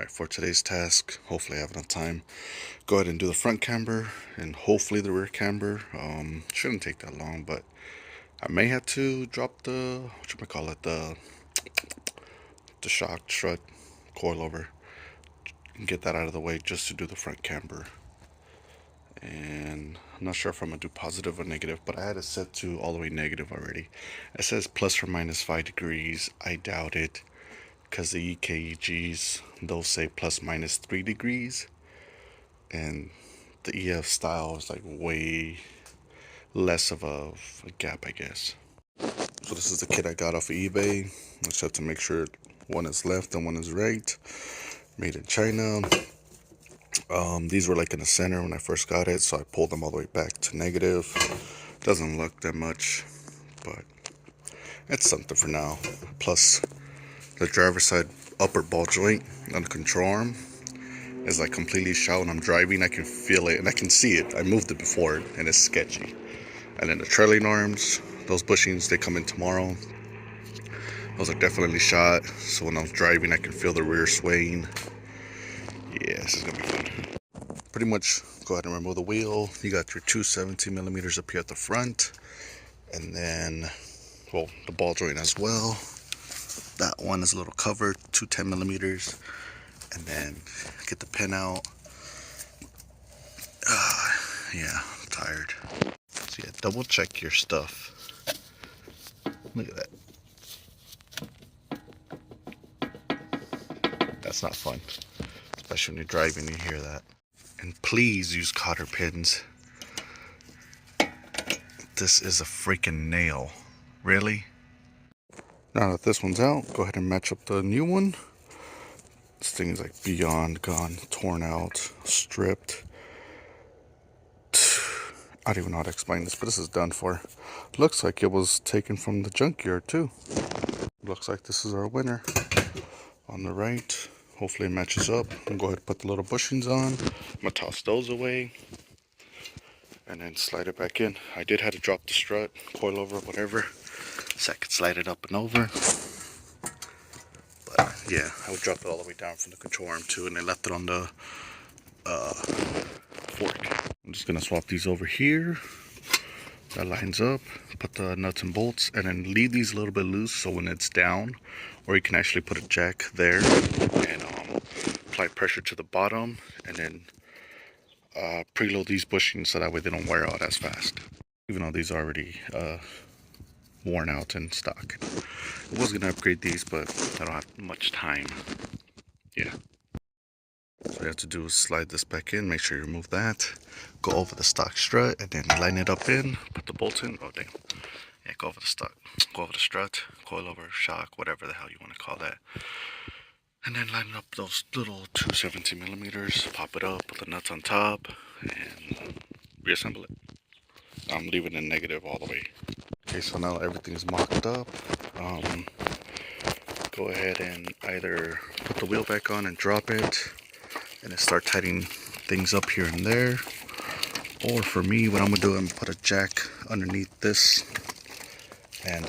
Alright, for today's task, hopefully I have enough time. Go ahead and do the front camber and hopefully the rear camber. Shouldn't take that long, but I may have to drop the, the shock strut coilover and get that out of the way just to do the front camber. And I'm not sure if I'm gonna do positive or negative, but I had it set to all the way negative already. It says plus or minus 5 degrees. I doubt it, because the EKGs, they'll say plus minus 3 degrees, and the EF style is like way less of a gap, I guess. So this is the kit I got off of eBay. I just have to make sure one is left and one is right. Made in China. These were like in the center when I first got it, so I pulled them all the way back to negative. Doesn't look that much, but it's something for now. Plus, the driver's side upper ball joint on the control arm is like completely shot. When I'm driving, I can feel it and I can see it. I moved it before and it's sketchy. And then the trailing arms, those bushings, they come in tomorrow. Those are definitely shot, so when I was driving I can feel the rear swaying. Yeah, this is gonna be fun. Pretty much go ahead and remove the wheel. You got your two 17 millimeters up here at the front, and then, well, the ball joint as well. That one is a little covered, two 10 millimeters, and then get the pin out. Yeah, I'm tired. So yeah, double check your stuff. Look at that. That's not fun, especially when you're driving, you hear that. And please use cotter pins. This is a freaking nail. Really? Now that this one's out, go ahead and match up the new one. This thing is like beyond gone, torn out, stripped. I don't even know how to explain this, but this is done for. Looks like it was taken from the junkyard too. Looks like this is our winner. On the right, hopefully it matches up. I'm gonna go ahead and put the little bushings on. I'm gonna toss those away and then slide it back in. I did have to drop the strut, coil over, whatever, so I could slide it up and over. But yeah, I would drop it all the way down from the control arm too, and I left it on the fork. I'm just gonna swap these over here. That lines up, put the nuts and bolts, and then leave these a little bit loose so when it's down, or you can actually put a jack there and apply pressure to the bottom, and then preload these bushings so that way they don't wear out as fast, even though these are already worn out in stock. I was gonna upgrade these, but I don't have much time. Yeah. So what you have to do is slide this back in, make sure you remove that, go over the stock strut, and then line it up in, put the bolts in. Oh damn. Yeah, go over the strut, coil over, shock, whatever the hell you want to call that. And then line up those little two 17 millimeters, pop it up, put the nuts on top, and reassemble it. I'm leaving it negative all the way. Okay, so now everything's mocked up. Go ahead and either put the wheel back on and drop it, and then start tightening things up here and there. Or for me, what I'm gonna do, I'm gonna put a jack underneath this and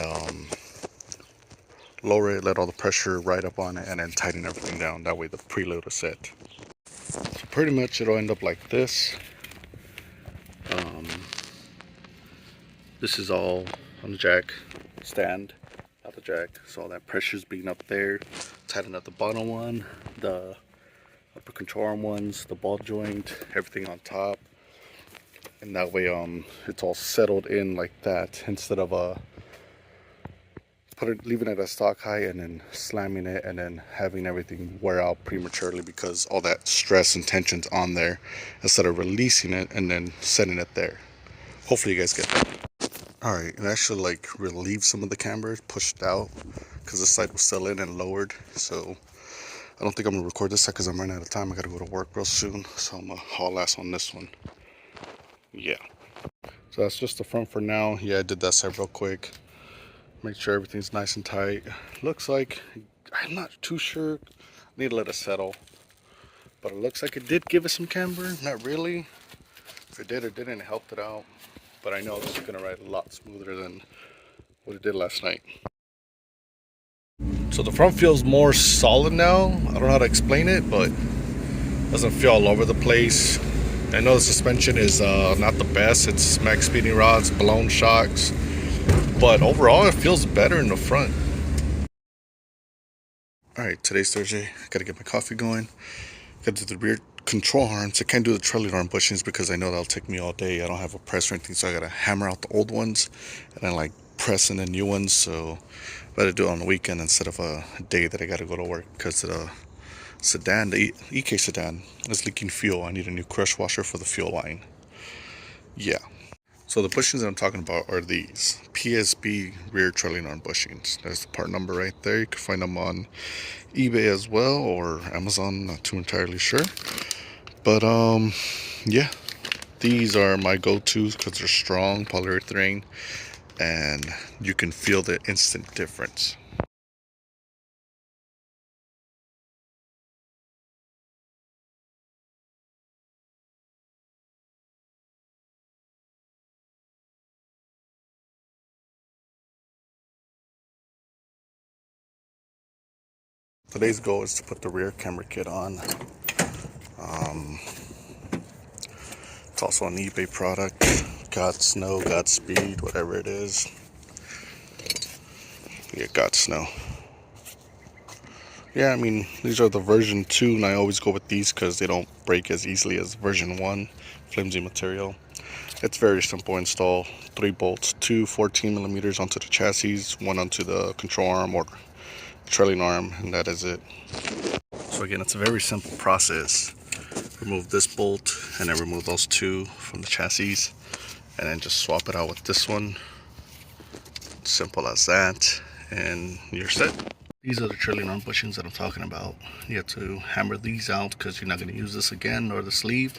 lower it, let all the pressure ride up on it, and then tighten everything down. That way the preload is set. So pretty much it'll end up like this. This is all on the jack stand, not the jack. So all that pressure's being up there. Tighten up the bottom one, the upper control arm ones, the ball joint, everything on top. And that way it's all settled in like that, instead of leaving it at stock height and then slamming it and then having everything wear out prematurely because all that stress and tension's on there, instead of releasing it and then setting it there. Hopefully you guys get that. Alright, it actually like relieved some of the camber, pushed out because the side was still in and lowered. So I don't think I'm gonna record this because I'm running out of time. I gotta go to work real soon, so I'm gonna haul ass on this one. Yeah, so that's just the front for now. Yeah, I did that side real quick, make sure everything's nice and tight. Looks like, I'm not too sure, I need to let it settle, but it looks like it did give it some camber. Not really. If it did or didn't, it helped it out, but I know this is gonna ride a lot smoother than what it did last night. So the front feels more solid now. I don't know how to explain it, but it doesn't feel all over the place. I know the suspension is not the best. It's max speeding rods, blown shocks, but overall it feels better in the front. Alright, today's Thursday. Gotta get my coffee going. Gotta do the rear control arms. I can't do the trailing arm bushings because I know that'll take me all day. I don't have a press or anything, so I gotta hammer out the old ones and then like press in the new ones. So I better do it on the weekend instead of a day that I gotta go to work, because the sedan, the EK sedan, is leaking fuel. I need a new crush washer for the fuel line. Yeah. So the bushings that I'm talking about are these PSB rear trailing arm bushings. There's the part number right there. You can find them on eBay as well, or Amazon, not too entirely sure. But yeah, these are my go-tos because they're strong polyurethane and you can feel the instant difference. Today's goal is to put the rear camera kit on. It's also an eBay product. God Snow, Godspeed, whatever it is. Yeah, God Snow. Yeah, I mean, these are the version 2, and I always go with these because they don't break as easily as version 1. Flimsy material. It's very simple install. 3 bolts, 2 14 millimeters onto the chassis, 1 onto the control arm or trailing arm, and that is it. So again, it's a very simple process. Remove this bolt and then remove those 2 from the chassis, and then just swap it out with this one. Simple as that, and you're set. These are the trailing arm bushings that I'm talking about. You have to hammer these out because you're not going to use this again, or the sleeve,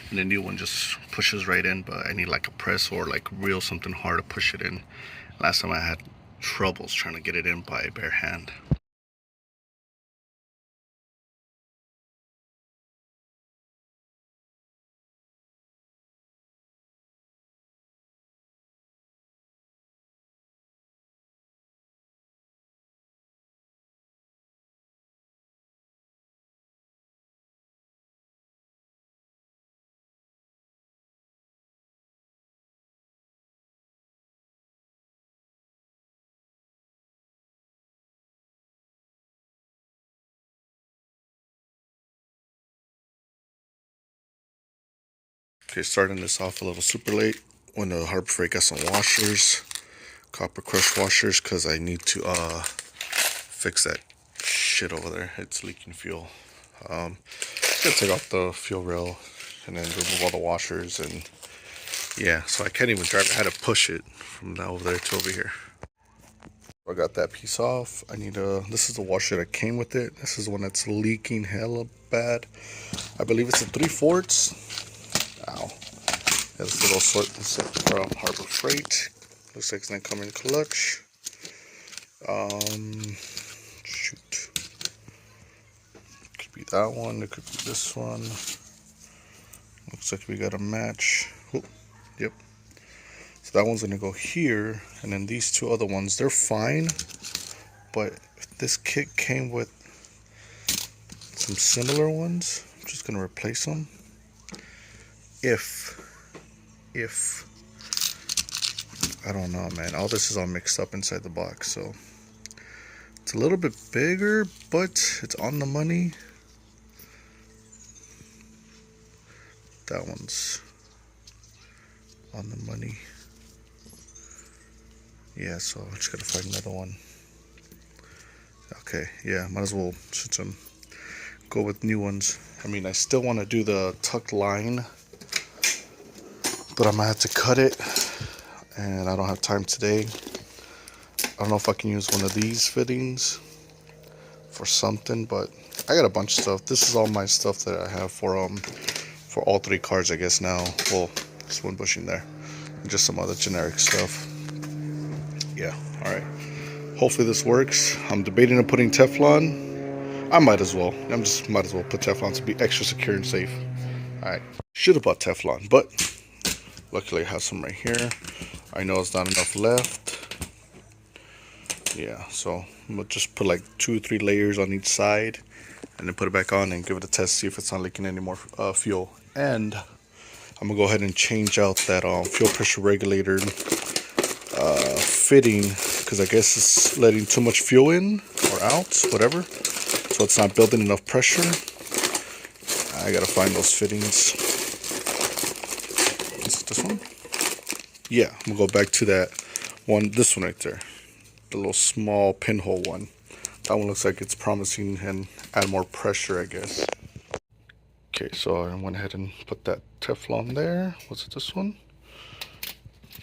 and the new one just pushes right in. But I need like a press or like real something hard to push it in. Last time I had troubles trying to get it in by bare hand. Okay, starting this off a little super late. When the Harbor Freight got some washers, copper crush washers, because I need to fix that shit over there. It's leaking fuel. Gonna take off the fuel rail and then remove all the washers, and yeah, so I can't even drive. I had to push it from over there to over here. I got that piece off. I need this is the washer that came with it. This is the one that's leaking hella bad. I believe it's a 3/4. Ow. Yeah, this little sort from Harbor Freight. Looks like it's gonna come in clutch. Shoot. Could be that one. It could be this one. Looks like we got a match. Oh, yep. So that one's gonna go here, and then these 2 other ones, they're fine. But this kit came with some similar ones. I'm just gonna replace them. If I don't know, man. All this is all mixed up inside the box, so it's a little bit bigger, but it's on the money. That one's on the money. Yeah, so I just gotta find another one. Okay, yeah, might as well shoot some. Go with new ones. I mean, I still want to do the tucked line, but I'm gonna have to cut it, and I don't have time today. I don't know if I can use one of these fittings for something, but I got a bunch of stuff. This is all my stuff that I have for all 3 cars, I guess now. Well, there's one bushing there, and just some other generic stuff. Yeah, all right. Hopefully this works. I'm debating on putting Teflon. I might as well. Might as well put Teflon to be extra secure and safe. All right. Should have bought Teflon, but luckily I have some right here. I know it's not enough left. Yeah, so I'm gonna just put like 2 or 3 layers on each side and then put it back on and give it a test, see if it's not leaking any more fuel. And I'm gonna go ahead and change out that fuel pressure regulator fitting, because I guess it's letting too much fuel in or out, whatever, so it's not building enough pressure. I gotta find those fittings. Is it this one? Yeah, I'm gonna go back to that one, this one right there, the little small pinhole one. That one looks like it's promising and add more pressure, I guess. Okay, so I went ahead and put that Teflon there. Was it this one?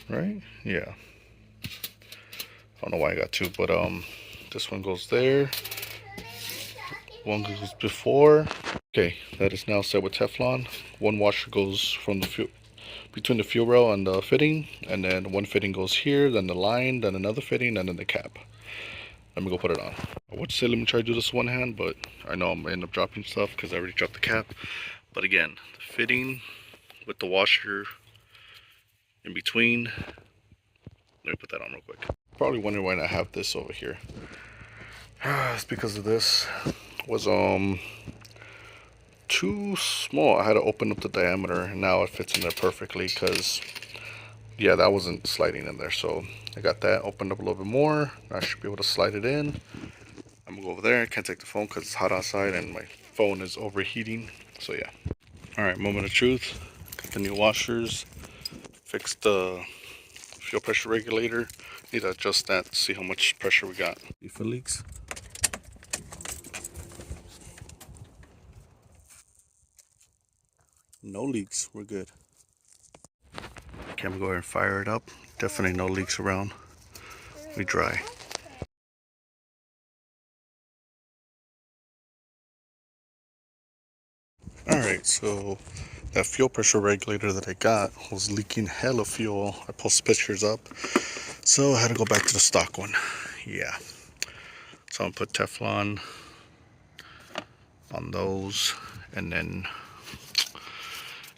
Right? Yeah. I don't know why I got two, but this one goes there. One goes before. Okay, that is now set with Teflon. One washer goes from the fuel, between the fuel rail and the fitting, and then one fitting goes here, then the line, then another fitting, and then the cap. Let me go put it on. I would say let me try to do this one hand, but I know I'm gonna end up dropping stuff because I already dropped the cap. But again, the fitting with the washer in between. Let me put that on real quick. Probably wondering why I have this over here. It's because of this was too small. I had to open up the diameter, and now it fits in there perfectly because yeah, that wasn't sliding in there. So I got that opened up a little bit more. I should be able to slide it in. I'm gonna go over there. I can't take the phone because it's hot outside and my phone is overheating. So yeah. All right, moment of truth. Got the new washers. Fixed the fuel pressure regulator. Need to adjust that to see how much pressure we got. If it leaks. No leaks. We're good. Okay, I'm gonna go ahead and fire it up. Definitely no leaks around. We dry. Alright, so that fuel pressure regulator that I got was leaking hella fuel. I posted pictures up. So I had to go back to the stock one. Yeah. So I'm gonna put Teflon on those, and then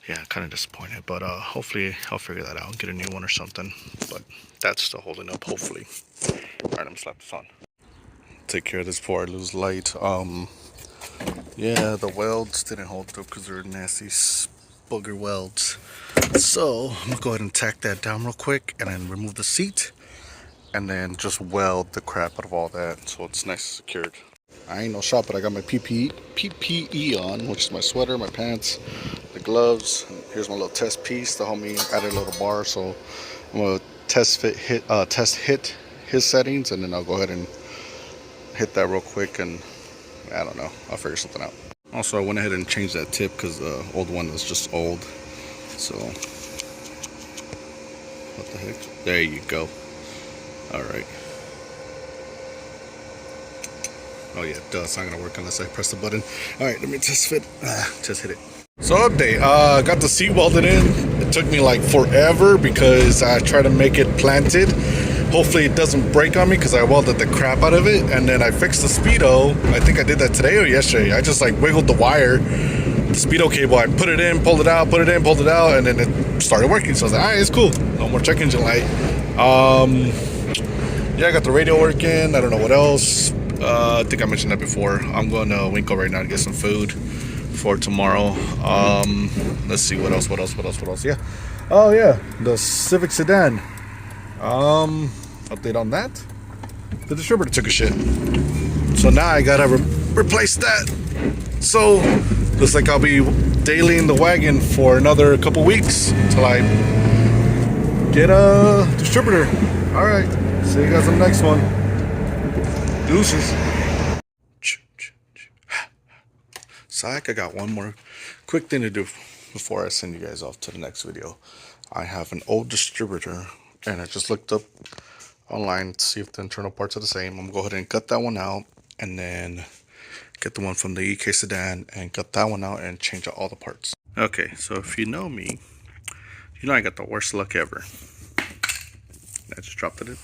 yeah, kind of disappointed, but hopefully I'll figure that out and get a new one or something. But that's still holding up, hopefully. Alright, I'm gonna slap this on. Take care of this before I lose light. Yeah, the welds didn't hold through because they're nasty booger welds. So I'm gonna go ahead and tack that down real quick and then remove the seat and then just weld the crap out of all that so it's nice and secured. I ain't no shop, but I got my PPE on, which is my sweater, my pants, the gloves. Here's my little test piece to help me add a little bar. So I'm gonna test hit his settings, and then I'll go ahead and hit that real quick, and I don't know, I'll figure something out. Also, I went ahead and changed that tip because the old one was just old. So what the heck? There you go. All right. Oh yeah, duh, it's not gonna work unless I press the button. All right, let me just hit it. So update, got the seat welded in. It took me like forever because I tried to make it planted. Hopefully it doesn't break on me because I welded the crap out of it. And then I fixed the Speedo. I think I did that today or yesterday. I just like wiggled the wire, the Speedo cable. I put it in, pulled it out, put it in, pulled it out, and then it started working. So I was like, all right, it's cool. No more check engine light. Yeah, I got the radio working. I don't know what else. I think I mentioned that before. I'm going to Winco right now to get some food for tomorrow. Let's see what else. Yeah. Oh yeah, the Civic sedan. Update on that. The distributor took a shit. So now I gotta replace that. So looks like I'll be daily in the wagon for another couple weeks until I get a distributor. All right. See you guys on the next one. Deuces. Psych, I got one more quick thing to do before I send you guys off to the next video. I have an old distributor, and I just looked up online to see if the internal parts are the same. I'm gonna go ahead and cut that one out, and then get the one from the EK sedan and cut that one out and change out all the parts. Okay, so if you know me, you know I got the worst luck ever. I just dropped it in.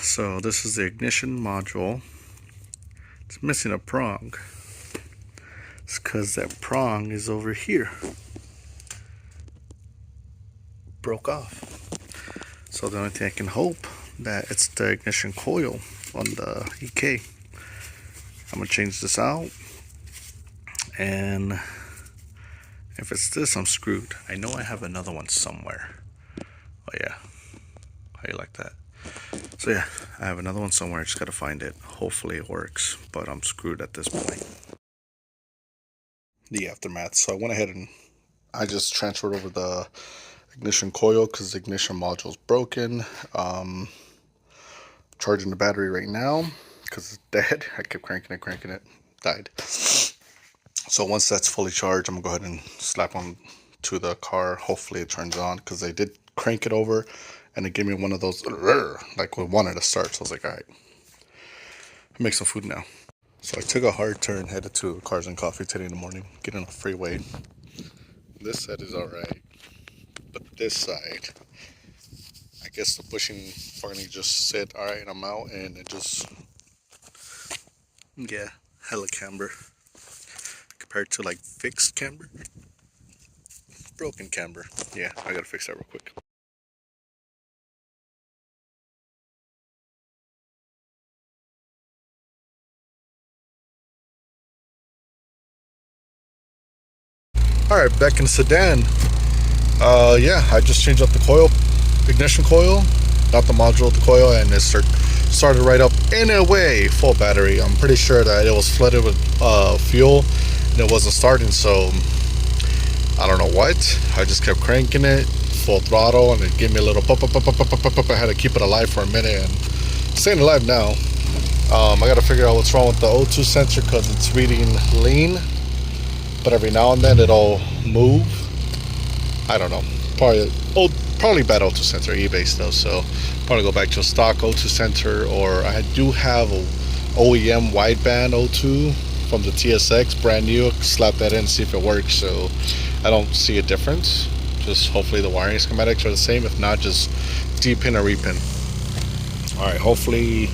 So this is the ignition module. It's missing a prong. It's because that prong is over here. Broke off. So the only thing I can hope that it's the ignition coil on the EK. I'm gonna change this out, and if it's this, I'm screwed. I know I have another one somewhere. Oh yeah, how you like that? So yeah, I have another one somewhere. I just gotta find it. Hopefully it works, but I'm screwed at this point. The aftermath. So I went ahead and I just transferred over the ignition coil because the ignition module is broken. Charging the battery right now because it's dead. I kept cranking it, died. So once that's fully charged, I'm gonna go ahead and slap on to the car. Hopefully it turns on, because I did crank it over and it gave me one of those like we wanted to start. So I was like, all right, I'll make some food now. So I took a hard turn, headed to Cars and Coffee today in the morning, getting on the freeway. This side is all right, but this side, I guess the bushing finally just said, all right, I'm out, and it just, yeah, hella camber compared to like fixed camber, broken camber. Yeah, I gotta fix that real quick. All right, back in the sedan. Yeah, I just changed up the coil, ignition coil, not the module, the coil, and it started right up in a way, full battery. I'm pretty sure that it was flooded with fuel and it wasn't starting, so I don't know what. I just kept cranking it full throttle and it gave me a little pop. I had to keep it alive for a minute, and staying alive now. I gotta figure out what's wrong with the O2 sensor because it's reading lean, but every now and then it'll move. I don't know. Probably bad O2 sensor, E-base though, so probably go back to a stock O2 sensor, or I do have a OEM wideband O2 from the TSX, brand new. Slap that in, see if it works. So I don't see a difference. Just hopefully the wiring schematics are the same. If not, just D-pin or repin. All right, hopefully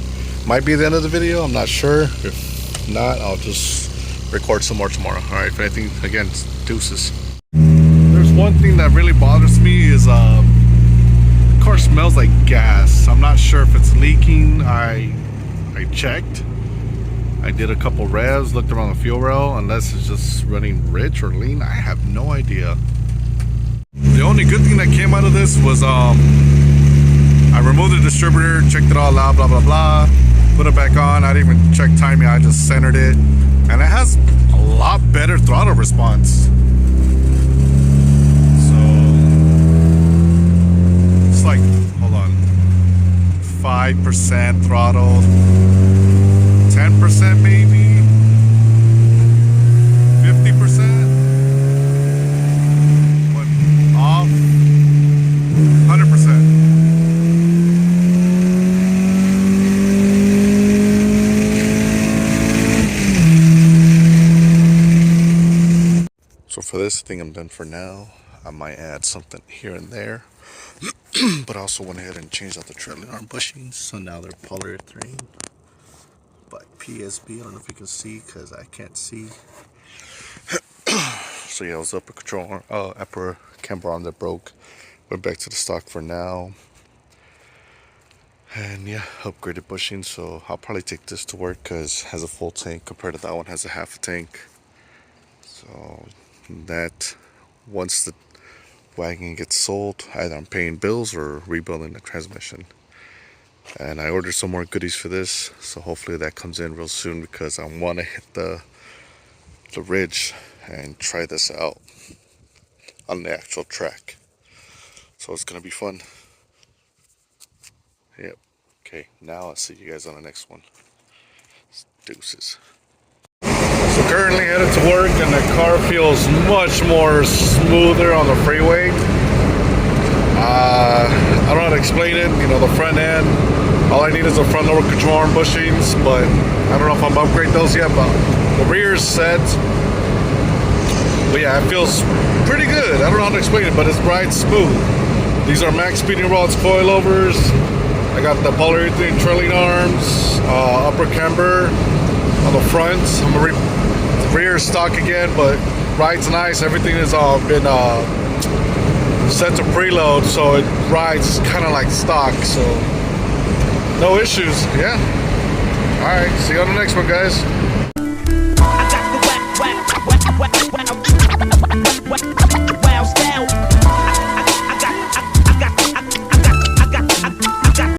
might be the end of the video. I'm not sure. If not, I'll just record some more tomorrow. All right, if anything, again, deuces. There's one thing that really bothers me is the car smells like gas. I'm not sure if it's leaking. I checked. I did a couple revs, looked around the fuel rail, unless it's just running rich or lean. I have no idea. The only good thing that came out of this was I removed the distributor, checked it all out, blah blah blah, put it back on. I didn't even check timing, I just centered it, and it has a lot better throttle response. Like, hold on, 5% throttle, 10% maybe, 50%, but off 100%. So for this, I think I'm done for now. I might add something here and there. But I also went ahead and changed out the trailing arm bushings, so now they're polyurethane by PSB. I don't know if you can see because I can't see. So yeah, it was upper control, upper camber arm that broke. Went back to the stock for now, and yeah, upgraded bushing. So I'll probably take this to work because it has a full tank compared to that one has a half a tank. So that once the wagon gets sold, either I'm paying bills or rebuilding the transmission. And I ordered some more goodies for this, so hopefully that comes in real soon, because I want to hit the ridge and try this out on the actual track. So it's gonna be fun. Yep. Okay, now I'll see you guys on the next one. Deuces. So currently headed to work, and the car feels much more smoother on the freeway. I don't know how to explain it. You know, the front end, all I need is the front lower control arm bushings, but I don't know if I'm gonna upgrade those yet, but the rear is set. But yeah, it feels pretty good. I don't know how to explain it, but it's bright, smooth. These are max speeding rods coilovers. I got the polyurethane trailing arms, upper camber on the front. Rear stock again, but rides nice. Everything has been set to preload, so it rides kind of like stock. So No issues. Yeah. All right. See you on the next one, guys. I got the whack, whack, whack, whack, whack.